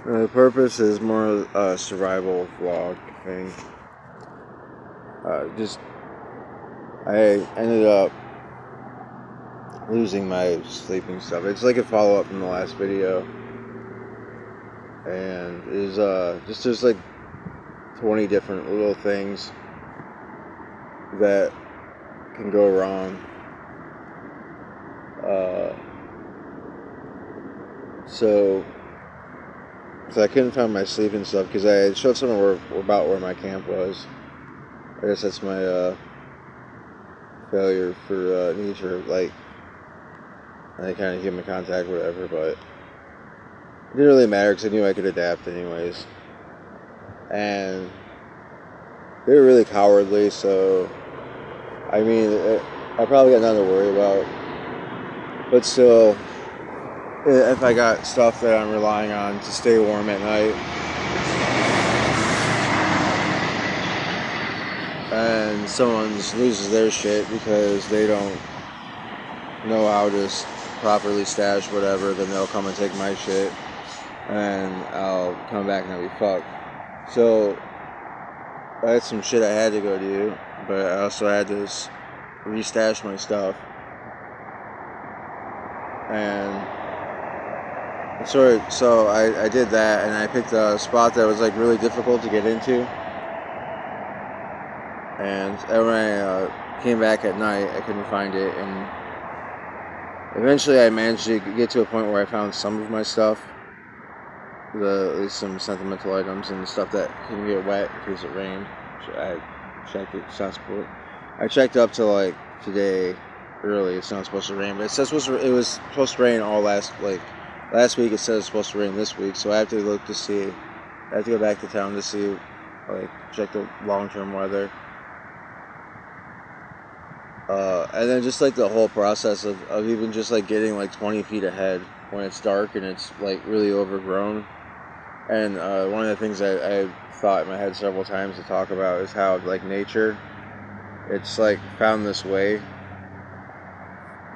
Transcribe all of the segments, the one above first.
The purpose is more a survival vlog thing. I ended up losing my sleeping stuff. It's like a follow-up from the last video. And it is there's like 20 different little things that can go wrong. So I couldn't find my sleeping stuff because I had showed someone about where my camp was. I guess that's my failure for nature, like any kind of human contact, whatever. But it didn't really matter because I knew I could adapt anyways. And they were really cowardly, so I mean, I probably got nothing to worry about. But still, if I got stuff that I'm relying on to stay warm at night, and someone just loses their shit because they don't know how to properly stash whatever, then they'll come and take my shit, and I'll come back and I'll be fucked. So I had some shit I had to go do, but I also had to restash my stuff. And so I did that, and I picked a spot that was like really difficult to get into. And when I came back at night, I couldn't find it, and eventually I managed to get to a point where I found some of my stuff, at least some sentimental items and stuff that can get wet in case it rained. I checked it. It's not supposed. I checked up to like today early. It's not supposed to rain, but it says it was supposed to rain all last week. It says it's supposed to rain this week, so I have to look to see. I have to go back to town to see, like, check the long-term weather. And then just like the whole process of even just like getting like 20 feet ahead when it's dark and it's like really overgrown. And one of the things I thought in my head several times to talk about is how like nature, it's like found this way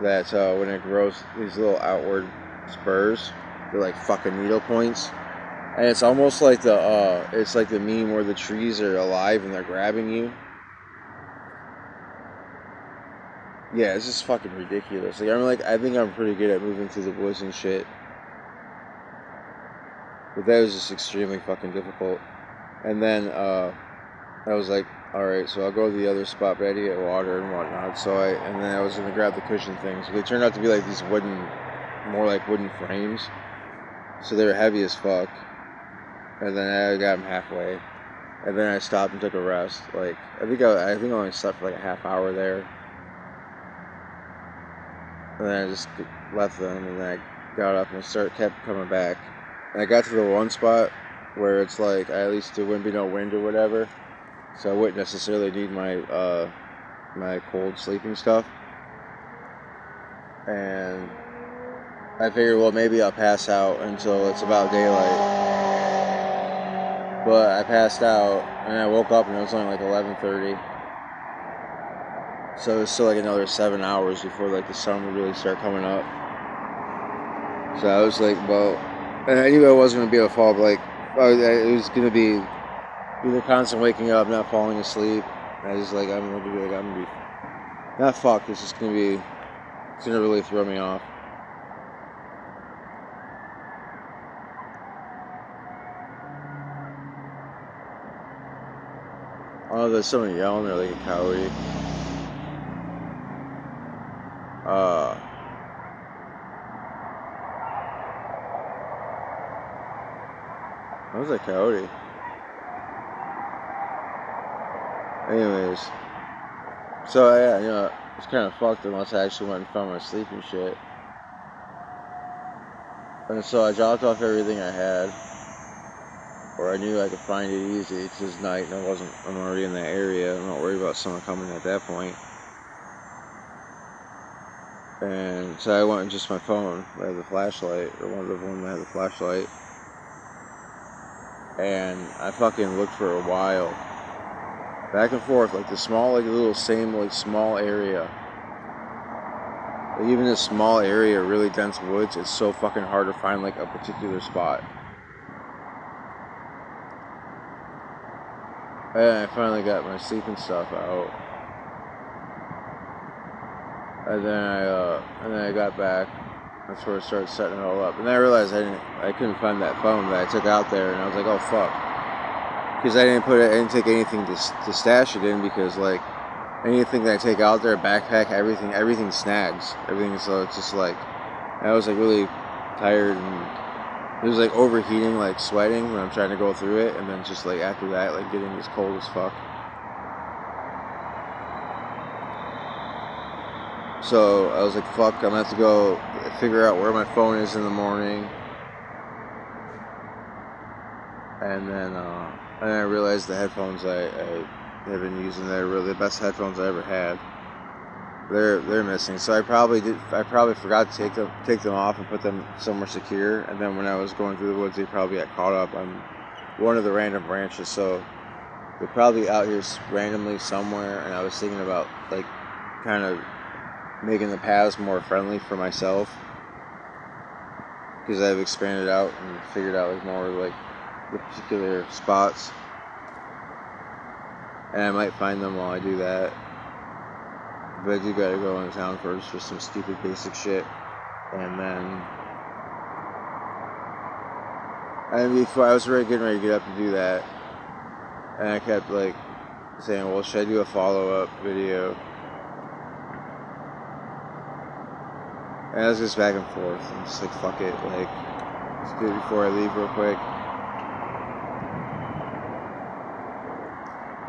that when it grows these little outward spurs, they're like fucking needle points. And it's almost like it's like the meme where the trees are alive and they're grabbing you. Yeah, it's just fucking ridiculous. Like I think I'm pretty good at moving through the woods and shit, but that was just extremely fucking difficult. And then I was like, all right, so I'll go to the other spot, but I had to get water and whatnot. And then I was gonna grab the cushion things. They turned out to be like these more like wooden frames, so they were heavy as fuck. And then I got them halfway, and then I stopped and took a rest. Like I think I only slept for like a half hour there. And then I just left them, and then I got up and kept coming back. And I got to the one spot where it's like at least there wouldn't be no wind or whatever, so I wouldn't necessarily need my my cold sleeping stuff. And I figured, well, maybe I'll pass out until it's about daylight. But I passed out, and I woke up, and it was only like 11:30. So it's still like another 7 hours before like the sun would really start coming up. So I was like, well, and I knew I wasn't going to be able to fall, but like, it was going to be either constant waking up, not falling asleep. And I was like, I'm going to be, not fucked, it's going to really throw me off. Oh, there's someone yelling, they're like a coyote. That was a coyote. Anyways, so yeah, it's kind of fucked unless I actually went and found my sleeping shit. And so I dropped off everything I had, or I knew I could find it easy because it's night and I'm already in that area. I'm not worried about someone coming at that point. And so I went with just my phone. I had the flashlight, or one of the ones that had the flashlight. And I fucking looked for a while, back and forth, like the small, like the little same, like small area. Like even this small area, really dense woods, it's so fucking hard to find like a particular spot. And I finally got my sleeping stuff out. And then I got back. That's where I started setting it all up. And then I realized I couldn't find that phone that I took out there, and I was like, oh fuck. Because I didn't take anything to stash it in, because like anything that I take out there, backpack, everything snags. Everything, so it's just like, I was like really tired, and it was like overheating, like sweating when I'm trying to go through it, and then just like after that, like getting as cold as fuck. So I was like, fuck, I'm gonna have to go figure out where my phone is in the morning. And then I realized the headphones I have been using, they're really the best headphones I ever had. They're missing. So I probably forgot to take them off and put them somewhere secure. And then when I was going through the woods, they probably got caught up on one of the random branches. So they're probably out here randomly somewhere. And I was thinking about like kind of making the paths more friendly for myself, because I've expanded out and figured out like more like the particular spots, and I might find them while I do that. But I do gotta go into town first for some stupid basic shit, and before I was getting ready to get up to do that, and I kept like saying, well, should I do a follow-up video? And I was just back and forth. I'm just like, fuck it. Like, let's do it before I leave real quick.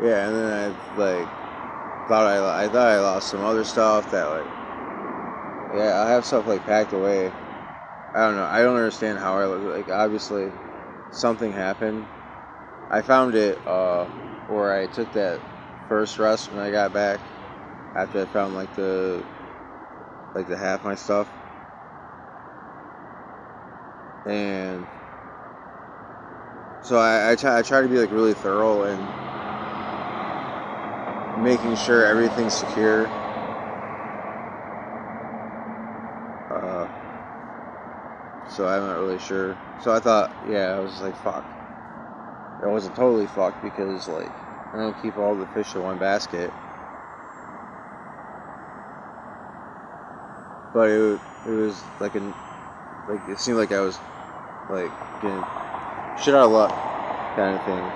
Yeah, and then I like thought I lost some other stuff that like, yeah, I have stuff like packed away. I don't know. I don't understand how like obviously something happened. I found it where I took that first rest when I got back, after I found like the half my stuff. And so I try to be like really thorough and making sure everything's secure. So I'm not really sure. So I thought, yeah, I was like, fuck. I wasn't totally fucked, because like I don't keep all the fish in one basket. But it was like it seemed like I was like getting shit out of luck kind of thing.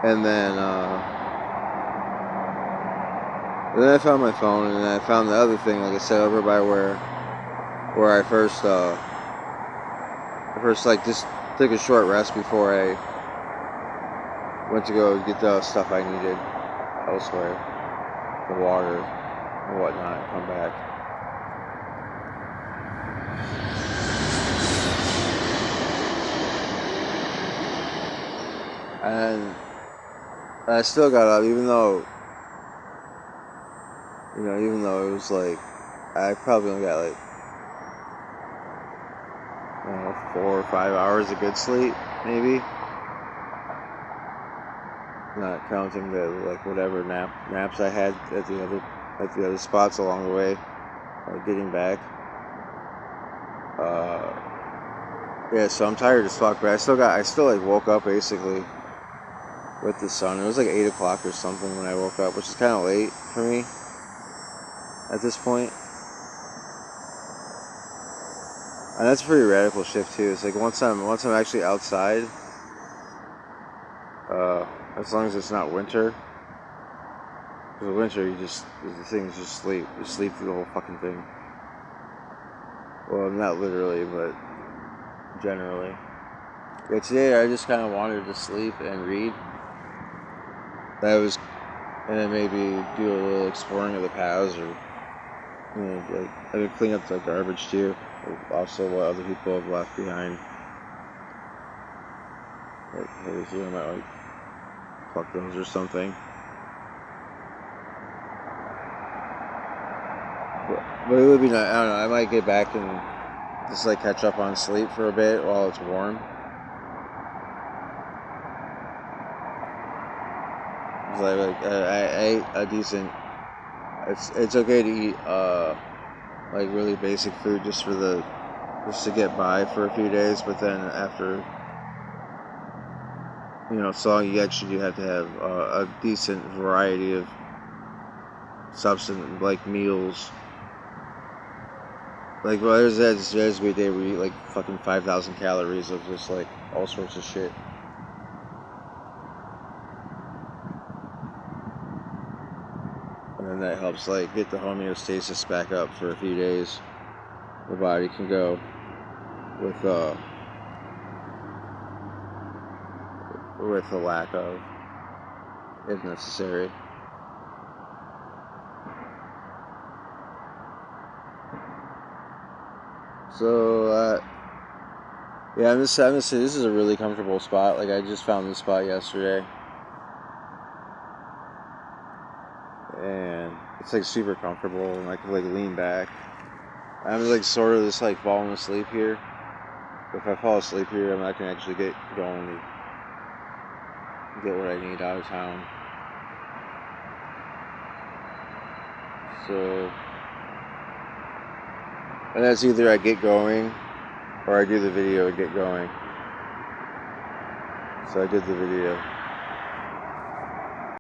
And then I found my phone, and then I found the other thing, like I said, over by where I first like just took a short rest before I went to go get the stuff I needed elsewhere, the water and whatnot, and come back. And I still got up, even though it was like, I probably only got like, I don't know, 4 or 5 hours of good sleep, maybe. Not counting the like whatever naps I had at the other spots along the way, like getting back. Yeah, so I'm tired as fuck, but I still like woke up basically with the sun. It was like 8 o'clock or something when I woke up, which is kind of late for me at this point. And that's a pretty radical shift too. It's like once I'm actually outside, as long as it's not winter. Because winter, the things just sleep. You sleep through the whole fucking thing. Well, not literally, but generally. Yeah, today I just kind of wanted to sleep and read. And then maybe do a little exploring of the paths, or like I could clean up the garbage too. Also, what other people have left behind. Like, hey, I might like fuck those or something. But it would be nice. I don't know. I might get back and just like catch up on sleep for a bit while it's warm. Like I ate a decent. It's okay to eat like really basic food just to get by for a few days, but then after so long you actually do have to have a decent variety of substance, like meals. Like, well, there's a great day where you eat like fucking 5,000 calories of just like all sorts of shit. And then that helps like get the homeostasis back up for a few days. The body can go with the lack of, if necessary. So yeah, I'm just saying this is a really comfortable spot. Like, I just found this spot yesterday, and it's like super comfortable, and I can like lean back. I'm like sort of just like falling asleep here. If I fall asleep here, I'm not gonna actually get going and get what I need out of town. So, and that's either I get going or I do the video and get going. So I did the video.